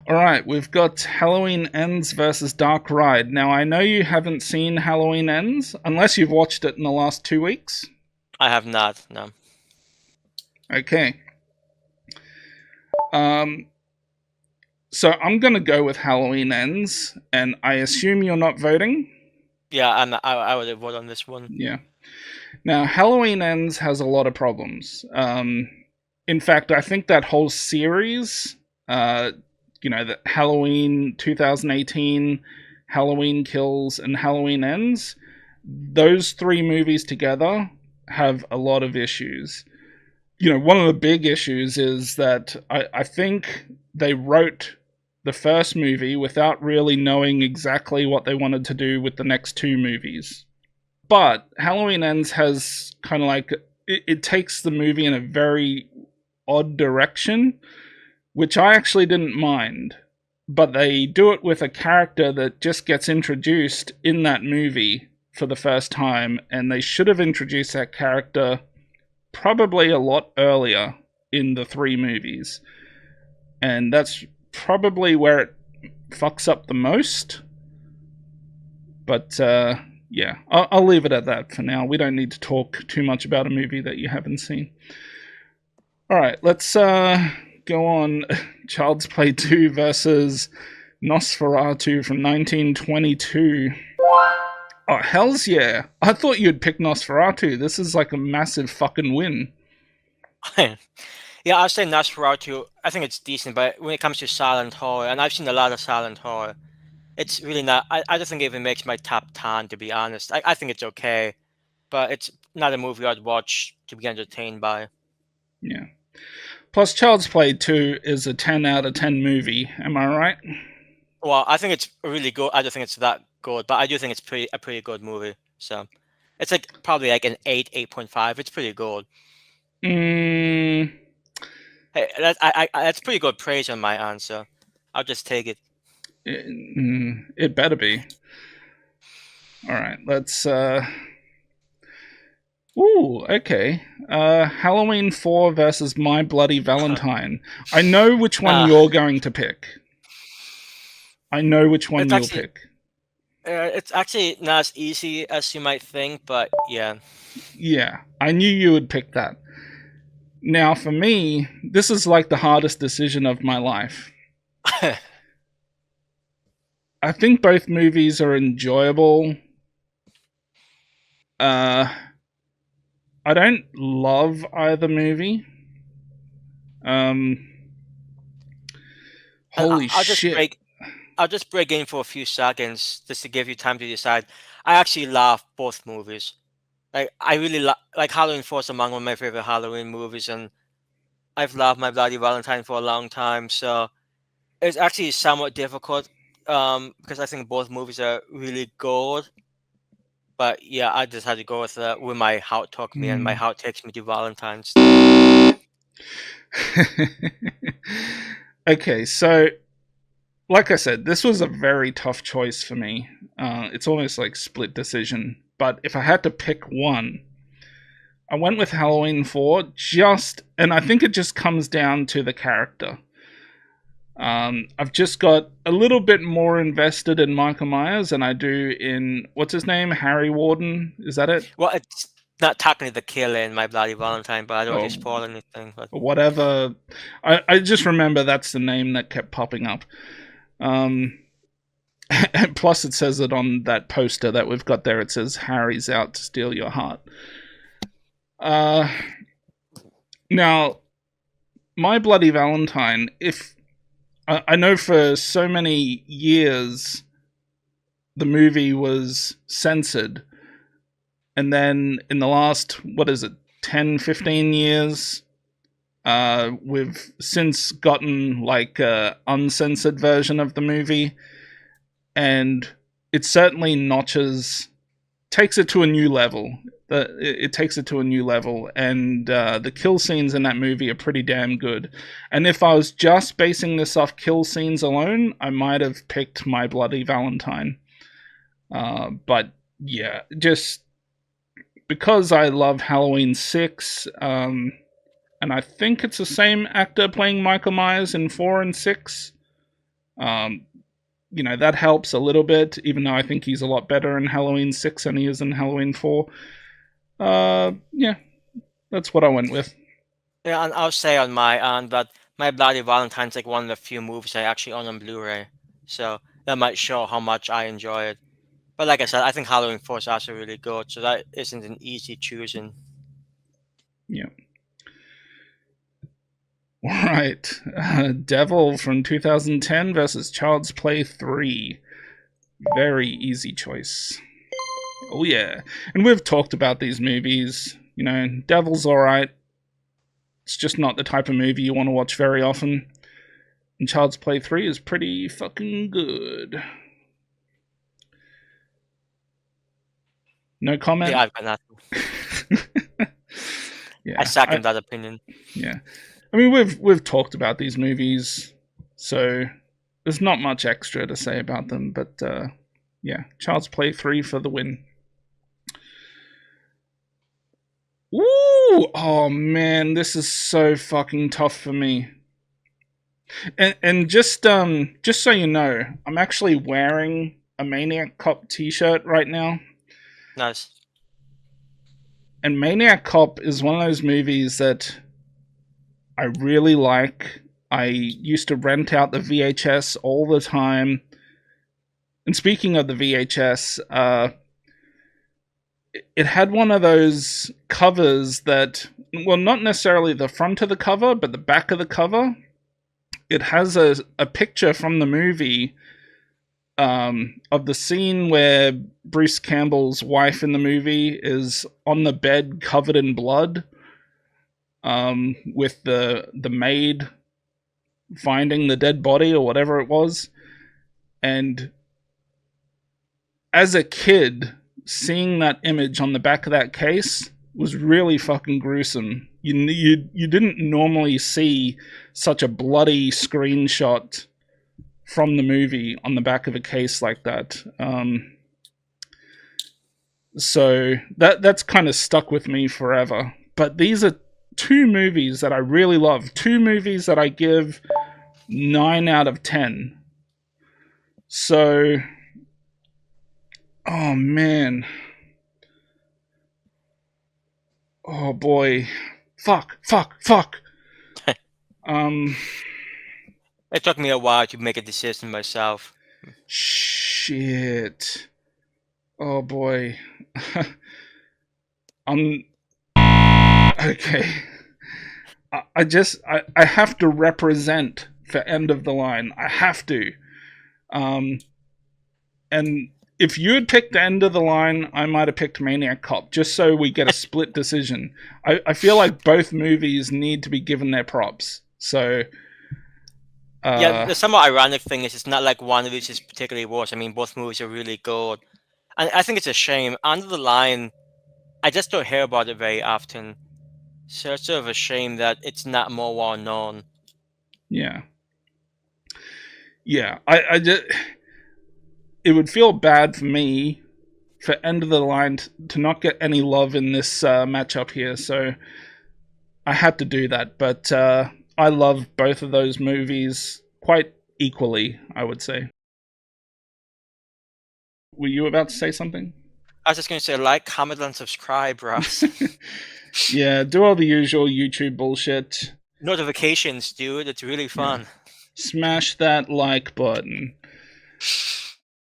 All right, we've got Halloween Ends versus Dark Ride. Now, I know you haven't seen Halloween Ends, unless you've watched it in the last 2 weeks. I have not. No. Okay. Um, so I'm going to go with Halloween Ends, and I assume you're not voting? Yeah, I would vote on this one. Yeah. Now, Halloween Ends has a lot of problems. In fact, I think that whole series, uh, the Halloween 2018, Halloween Kills, and Halloween Ends, those three movies together have a lot of issues. One of the big issues is that I think they wrote the first movie without really knowing exactly what they wanted to do with the next two movies. But Halloween Ends has kind of like it takes the movie in a very odd direction, which I actually didn't mind. But they do it with a character that just gets introduced in that movie for the first time, and they should have introduced that character probably a lot earlier in the three movies. And that's probably where it fucks up the most. But yeah, I'll leave it at that for now. We don't need to talk too much about a movie that you haven't seen. All right, let's go on. Child's Play 2 versus Nosferatu from 1922. Oh, hells yeah. I thought you'd pick Nosferatu. This is like a massive fucking win. Yeah, I'll say Nosferatu. I think it's decent, but when it comes to silent horror, and I've seen a lot of silent horror, it's really not. I don't think it even makes my top 10, to be honest. I think it's okay, but it's not a movie I'd watch to be entertained by. Yeah. Plus, Child's Play 2 is a 10 out of 10 movie. Am I right? Well, I think it's really good. I don't think it's that good, but I do think it's a pretty good movie. So it's like probably like an 8, 8.5. It's pretty good. Mm, Hey, that's pretty good praise on my answer. I'll just take it. it better be. All right, let's. Ooh, okay. Halloween 4 versus My Bloody Valentine. I know which one uh, you're going to pick. I know which one it's you'll actually pick. it's actually not as easy as you might think, but yeah. Yeah, I knew you would pick that. Now, for me, this is like the hardest decision of my life. I think both movies are enjoyable. Uh, I don't love either movie. Um, And holy shit. I'll just break in for a few seconds just to give you time to decide. I actually love both movies. Like I really like Halloween 4 is among one of my favorite Halloween movies, and I've loved My Bloody Valentine for a long time. So it's actually somewhat difficult because I think both movies are really good. But yeah, I just had to go with my heart took me, and my Hmm. heart takes me to Valentine's. Okay, so like I said, this was a very tough choice for me. It's almost like split decision. But if I had to pick one, I went with Halloween 4 and I think it just comes down to the character. I've just got a little bit more invested in Michael Myers than I do in, what's his name? Harry Warden? Is that it? Well, it's not technically the killer in My Bloody Valentine, but I don't really Or spoil anything. But whatever. I just remember that's the name that kept popping up. Um, plus, it says it on that poster that we've got there. It says, Harry's out to steal your heart. Uh, now, My Bloody Valentine, if I know for so many years the movie was censored, and then in the last, what is it, 10, 15 years, we've since gotten like a uncensored version of the movie, and it certainly takes it to a new level. It takes it to a new level, and the kill scenes in that movie are pretty damn good. And if I was just basing this off kill scenes alone, I might have picked My Bloody Valentine. But yeah, just because I love Halloween 6, and I think it's the same actor playing Michael Myers in 4 and 6. Um, that helps a little bit, even though I think he's a lot better in Halloween 6 than he is in Halloween 4. Yeah, that's what I went with. Yeah, and I'll say on my end that My Bloody Valentine's like one of the few movies I actually own on Blu-ray, so that might show how much I enjoy it. But like I said, I think Halloween 4 is also really good, so that isn't an easy choosing. Yeah. All right. Devil from 2010 versus Child's Play 3. Very easy choice. Oh, yeah. And we've talked about these movies. Devil's alright. It's just not the type of movie you want to watch very often. And Child's Play 3 is pretty fucking good. No Yeah, comment? I've got nothing. I Yeah. second that opinion. Yeah. I mean, we've talked about these movies, so there's not much extra to say about them, but yeah, Child's Play 3 for the win. Ooh! Oh man, this is so fucking tough for me. And just so you know, I'm actually wearing a Maniac Cop t-shirt right now. Nice. And Maniac Cop is one of those movies that I really like. I used to rent out the VHS all the time. And speaking of the VHS, it had one of those covers that, well, not necessarily the front of the cover, but the back of the cover. It has a picture from the movie of the scene where Bruce Campbell's wife in the movie is on the bed covered in blood, with the maid finding the dead body or whatever it was. And as a kid, seeing that image on the back of that case was really fucking gruesome. You didn't normally see such a bloody screenshot from the movie on the back of a case like that. So that's kind of stuck with me forever. But these are two movies that I really love. Two movies that I give 9 out of 10. So, oh man. Oh boy. Fuck. Um, It took me a while to make a decision myself. shit. Oh boy. Okay. I have to represent for End of the Line. I have to. And if you had picked End of the Line, I might have picked Maniac Cop, just so we get a split decision. I feel like both movies need to be given their props. So, Yeah, the somewhat ironic thing is it's not like one of these is particularly worse. I mean, both movies are really good. And I think it's a shame. Under the Line, I just don't hear about it very often. So it's sort of a shame that it's not more well known. yeah. Yeah. I just. It would feel bad for me for End of the Line to not get any love in this matchup here. So I had to do that. But I love both of those movies quite equally, I would say. Were you about to say something? I was just going to say, like, comment, and subscribe, Ross. Yeah, do all the usual YouTube bullshit. Notifications, dude. It's really Yeah. fun. Smash that like button.